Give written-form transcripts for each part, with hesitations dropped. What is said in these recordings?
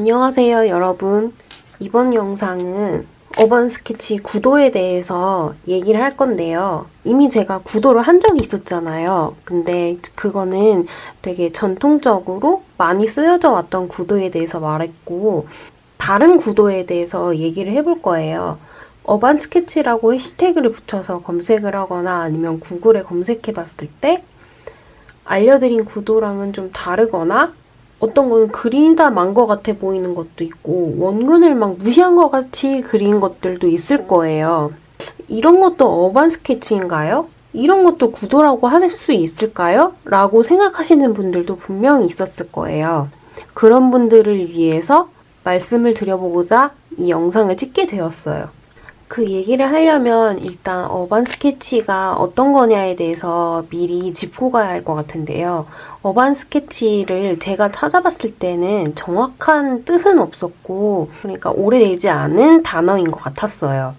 안녕하세요, 여러분. 이번 영상은 어반 스케치 구도에 대해서 얘기를 할 건데요. 이미 제가 구도를 한 적이 있었잖아요. 근데 그거는 되게 전통적으로 많이 쓰여져 왔던 구도에 대해서 말했고, 다른 구도에 대해서 얘기를 해볼 거예요. 어반 스케치라고 해시태그를 붙여서 검색을 하거나 아니면 구글에 검색해 봤을 때 알려드린 구도랑은 좀 다르거나 어떤 거는 그리다 만 것 같아 보이는 것도 있고 원근을 막 무시한 것 같이 그린 것들도 있을 거예요. 이런 것도 어반 스케치인가요? 이런 것도 구도라고 할 수 있을까요? 라고 생각하시는 분들도 분명히 있었을 거예요. 그런 분들을 위해서 말씀을 드려보고자 이 영상을 찍게 되었어요. 그 얘기를 하려면 일단 어반 스케치가 어떤 거냐에 대해서 미리 짚고 가야 할 것 같은데요. 어반 스케치를 제가 찾아봤을 때는 정확한 뜻은 없었고, 그러니까 오래되지 않은 단어인 것 같았어요.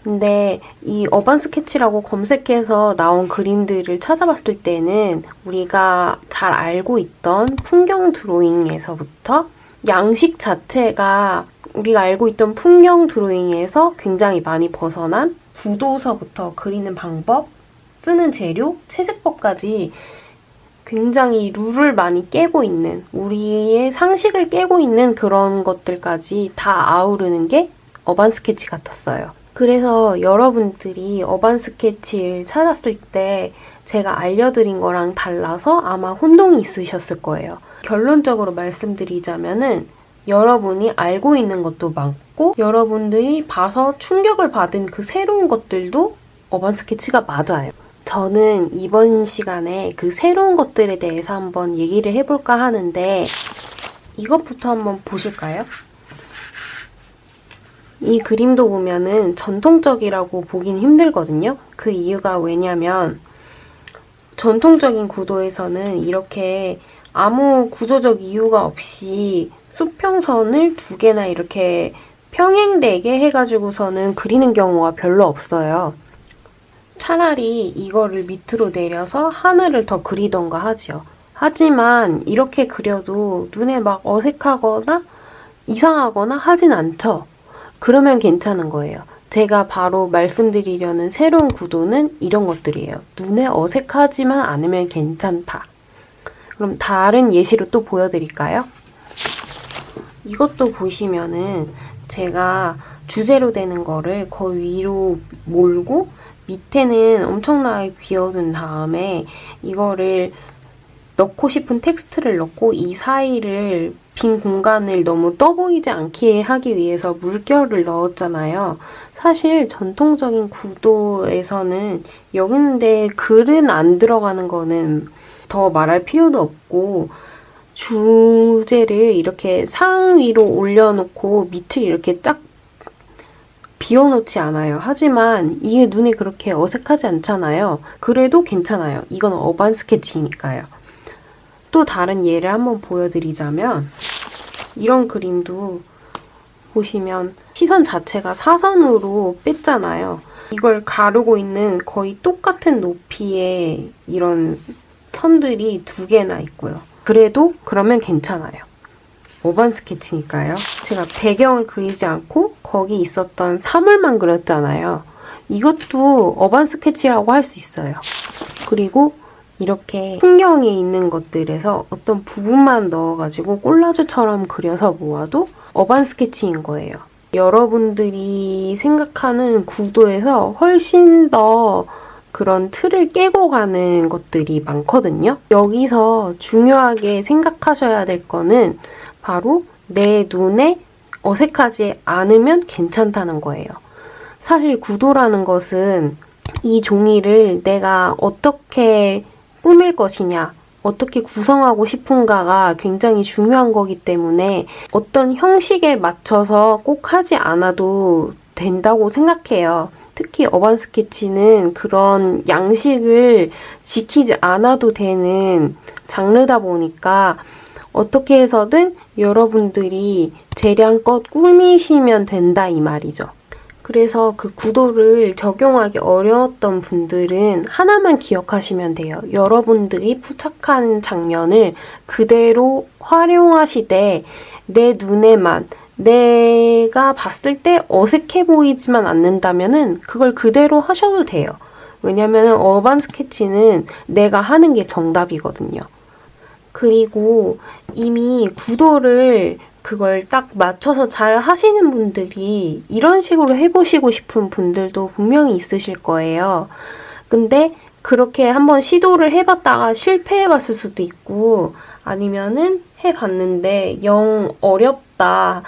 근데 이 어반 스케치라고 검색해서 나온 그림들을 찾아봤을 때는 우리가 잘 알고 있던 풍경 드로잉에서부터 양식 자체가 우리가 알고 있던 풍경 드로잉에서 굉장히 많이 벗어난 구도서부터 그리는 방법, 쓰는 재료, 채색법까지 굉장히 룰을 많이 깨고 있는, 우리의 상식을 깨고 있는 그런 것들까지 다 아우르는 게 어반 스케치 같았어요. 그래서 여러분들이 어반 스케치를 찾았을 때 제가 알려드린 거랑 달라서 아마 혼동이 있으셨을 거예요. 결론적으로 말씀드리자면은 여러분이 알고 있는 것도 많고 여러분들이 봐서 충격을 받은 그 새로운 것들도 어반 스케치가 맞아요. 저는 이번 시간에 그 새로운 것들에 대해서 한번 얘기를 해볼까 하는데 이것부터 한번 보실까요? 이 그림도 보면은 전통적이라고 보긴 힘들거든요. 그 이유가 왜냐면 전통적인 구도에서는 이렇게 아무 구조적 이유가 없이 수평선을 두 개나 이렇게 평행되게 해가지고서는 그리는 경우가 별로 없어요. 차라리 이거를 밑으로 내려서 하늘을 더 그리던가 하지요. 하지만 이렇게 그려도 눈에 막 어색하거나 이상하거나 하진 않죠. 그러면 괜찮은 거예요. 제가 바로 말씀드리려는 새로운 구도는 이런 것들이에요. 눈에 어색하지만 않으면 괜찮다. 그럼 다른 예시로 또 보여드릴까요? 이것도 보시면은 제가 주제로 되는 거를 거의 위로 몰고 밑에는 엄청나게 비워둔 다음에 이거를 넣고 싶은 텍스트를 넣고 이 사이를 빈 공간을 너무 떠 보이지 않게 하기 위해서 물결을 넣었잖아요. 사실 전통적인 구도에서는 여기 있는데 글은 안 들어가는 거는 더 말할 필요도 없고 주제를 이렇게 상위로 올려놓고 밑을 이렇게 딱 비워놓지 않아요. 하지만 이게 눈에 그렇게 어색하지 않잖아요. 그래도 괜찮아요. 이건 어반 스케치니까요. 또 다른 예를 한번 보여드리자면 이런 그림도 보시면 시선 자체가 사선으로 뺐잖아요. 이걸 가르고 있는 거의 똑같은 높이의 이런 선들이 두 개나 있고요. 그래도 그러면 괜찮아요. 어반 스케치니까요. 제가 배경을 그리지 않고 거기 있었던 사물만 그렸잖아요. 이것도 어반 스케치라고 할 수 있어요. 그리고 이렇게 풍경에 있는 것들에서 어떤 부분만 넣어가지고 콜라주처럼 그려서 모아도 어반 스케치인 거예요. 여러분들이 생각하는 구도에서 훨씬 더 그런 틀을 깨고 가는 것들이 많거든요. 여기서 중요하게 생각하셔야 될 거는 바로 내 눈에 어색하지 않으면 괜찮다는 거예요. 사실 구도라는 것은 이 종이를 내가 어떻게 꾸밀 것이냐, 어떻게 구성하고 싶은가가 굉장히 중요한 거기 때문에 어떤 형식에 맞춰서 꼭 하지 않아도 된다고 생각해요. 특히 어반 스케치는 그런 양식을 지키지 않아도 되는 장르다 보니까 어떻게 해서든 여러분들이 재량껏 꾸미시면 된다 이 말이죠. 그래서 그 구도를 적용하기 어려웠던 분들은 하나만 기억하시면 돼요. 여러분들이 포착한 장면을 그대로 활용하시되 내 눈에만 내가 봤을 때 어색해 보이지만 않는다면은 그걸 그대로 하셔도 돼요. 왜냐면 어반 스케치는 내가 하는 게 정답이거든요. 그리고 이미 구도를 그걸 딱 맞춰서 잘 하시는 분들이 이런 식으로 해보시고 싶은 분들도 분명히 있으실 거예요. 근데 그렇게 한번 시도를 해봤다가 실패해봤을 수도 있고 아니면은 해봤는데 영 어렵다,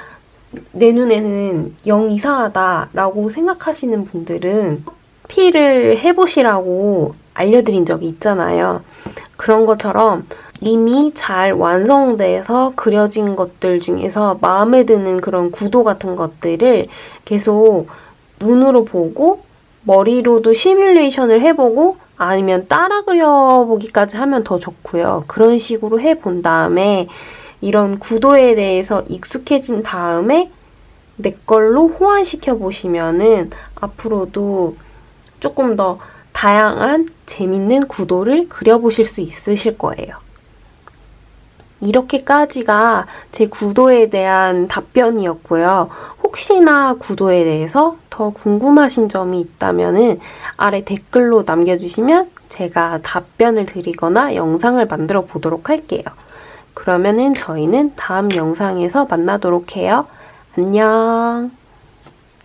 내 눈에는 영 이상하다라고 생각하시는 분들은 커피를 해보시라고 알려드린 적이 있잖아요. 그런 것처럼 이미 잘 완성돼서 그려진 것들 중에서 마음에 드는 그런 구도 같은 것들을 계속 눈으로 보고 머리로도 시뮬레이션을 해보고 아니면 따라 그려보기까지 하면 더 좋고요. 그런 식으로 해본 다음에 이런 구도에 대해서 익숙해진 다음에 내 걸로 호환시켜 보시면은 앞으로도 조금 더 다양한 재밌는 구도를 그려보실 수 있으실 거예요. 이렇게까지가 제 구도에 대한 답변이었고요. 혹시나 구도에 대해서 더 궁금하신 점이 있다면 아래 댓글로 남겨주시면 제가 답변을 드리거나 영상을 만들어 보도록 할게요. 그러면은 저희는 다음 영상에서 만나도록 해요. 안녕.